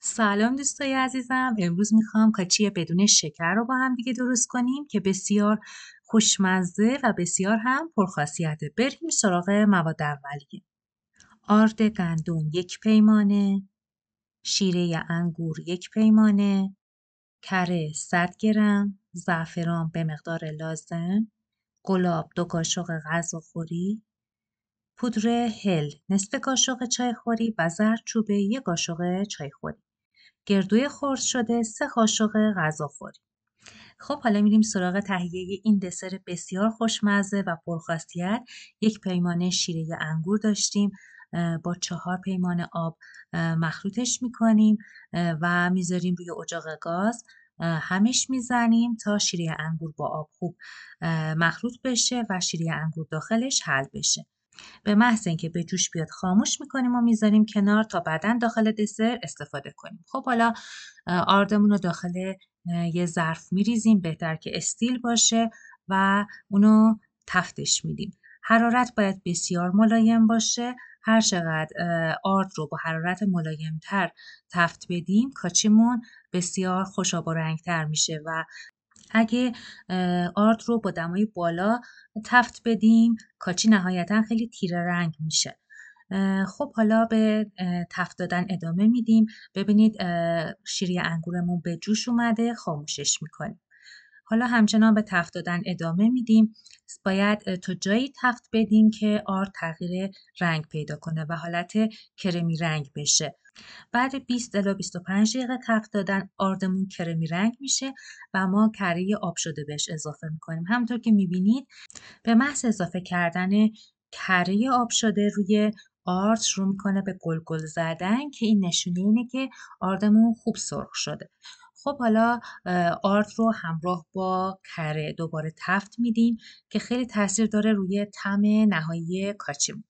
سلام دوستای عزیزم. امروز میخوام کاچی بدون شکر رو با هم دیگه درست کنیم که بسیار خوشمزه و بسیار هم پرخاصیته. بریم سراغ مواد اولیه. آرد گندم 1 پیمانه، شیره انگور 1 پیمانه، کره 100 گرم، زعفران به مقدار لازم، گلاب 2 قاشق غذاخوری، پودر هل نصف قاشق چایخوری و زردچوبه 1 قاشق چایخوری. گردوی خرد شده 3 قاشق غذاخوری. خب حالا میریم سراغ تهیه این دسر بسیار خوشمزه و پرخاصیت. 1 پیمانه شیره انگور داشتیم، با 4 پیمانه آب مخلوطش میکنیم و میذاریم روی اجاق گاز. همش میزنیم تا شیره انگور با آب خوب مخلوط بشه و شیره انگور داخلش حل بشه. به محض اینکه به جوش بیاد خاموش میکنیم و میذاریم کنار تا بعداً داخل دسر استفاده کنیم. خب حالا آردمون رو داخل یه ظرف میریزیم، بهتر که استیل باشه و اونو تفتش میدیم. حرارت باید بسیار ملایم باشه. هر چقدر آرد رو با حرارت ملایمتر تفت بدیم کاچیمون بسیار خوشاب و رنگتر میشه و اگه آرد رو با دمای بالا تفت بدیم کاچی نهایتا خیلی تیره رنگ میشه. خب حالا به تفت دادن ادامه میدیم. ببینید شیره انگورمون به جوش اومده، خاموشش میکنیم. حالا همچنان به تفت دادن ادامه میدیم. باید تا جایی تفت بدیم که آرد تغییر رنگ پیدا کنه و حالت کرمی رنگ بشه. بعد 20 الی 25 دقیقه تفت دادن آردمون کرمی رنگ میشه و ما کره آب شده بهش اضافه میکنیم. همونطور که میبینید به محض اضافه کردن کره آب شده روی آرد شروع میکنه به گل زدن که این نشونه اینه که آردمون خوب سرخ شده. خب حالا آرد رو همراه با کره دوباره تفت میدیم که خیلی تاثیر داره روی طعم نهایی کاچیمون.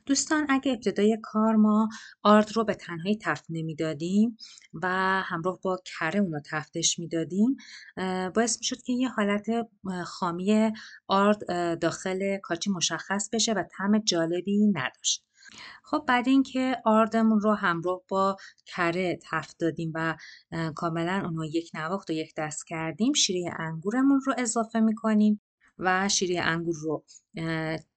دوستان اگه ابتدای کار ما آرد رو به تنهایی تفت نمیدادیم و همراه با کره اونو تفتش میدادیم، باعث میشد که یه حالت خامی آرد داخل کاچی مشخص بشه و طعم جالبی نداشت. خب بعد اینکه آردمون رو همراه با کره تفت دادیم و کاملا اونو یک نواخت و یک دست کردیم، شیره انگورمون رو اضافه میکنیم و شیره انگور رو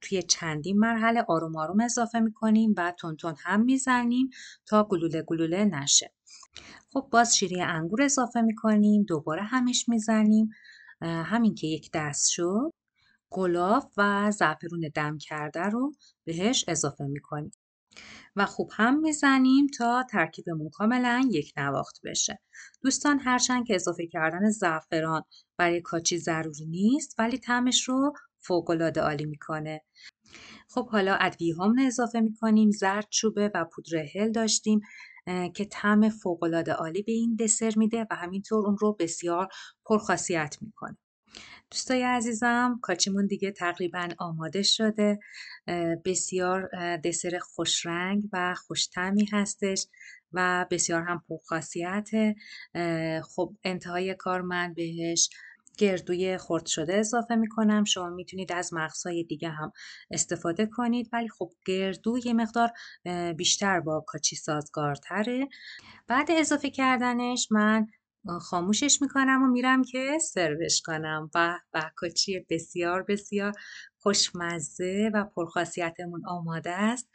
توی چندین مرحله آروم آروم اضافه میکنیم و تون هم میزنیم تا گلوله نشه. خب باز شیره انگور اضافه میکنیم، دوباره همش میزنیم. همین که یک دست شد، گلاب و زعفرون دم کرده رو بهش اضافه میکنیم و خوب هم میزنیم تا ترکیبمون کاملا یک نواخت بشه. دوستان هرچند که اضافه کردن زعفران برای کاچی ضروری نیست ولی طعمش رو فوق‌العاده عالی میکنه. خب حالا ادویه هامون اضافه میکنیم. زردچوبه و پودر هل داشتیم که طعم فوق‌العاده عالی به این دسر میده و همینطور اون رو بسیار پرخاصیت میکنه. دوستای عزیزم کاچیمون دیگه تقریبا آماده شده. بسیار دسر خوش رنگ و خوش طعمی هستش و بسیار هم پرخاصیته. خب انتهای کار من بهش گردوی خرد شده اضافه میکنم. شما میتونید از مغزهای دیگه هم استفاده کنید ولی خب گردو یه مقدار بیشتر با کاچی سازگارتره. بعد اضافه کردنش من خاموشش میکنم و میرم که سروش کنم. و کاچی بسیار بسیار خوشمزه و پرخاصیتمون آماده است.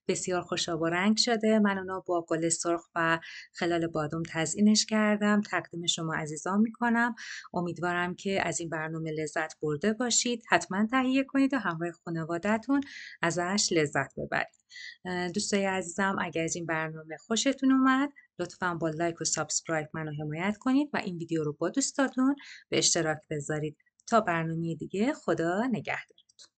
بسیار خوشاب و رنگ شده. من اونو با گل سرخ و خلال بادوم تزیینش کردم. تقدیم شما عزیزان میکنم. امیدوارم که از این برنامه لذت برده باشید. حتما تهیه کنید و همراه خانواده‌تون ازش لذت ببرید. دوستای عزیزم اگر از این برنامه خوشتون اومد لطفاً با لایک و سابسکرایب منو حمایت کنید و این ویدیو رو با دوستاتون به اشتراک بذارید. تا برنامه دیگه، خدا نگهدار.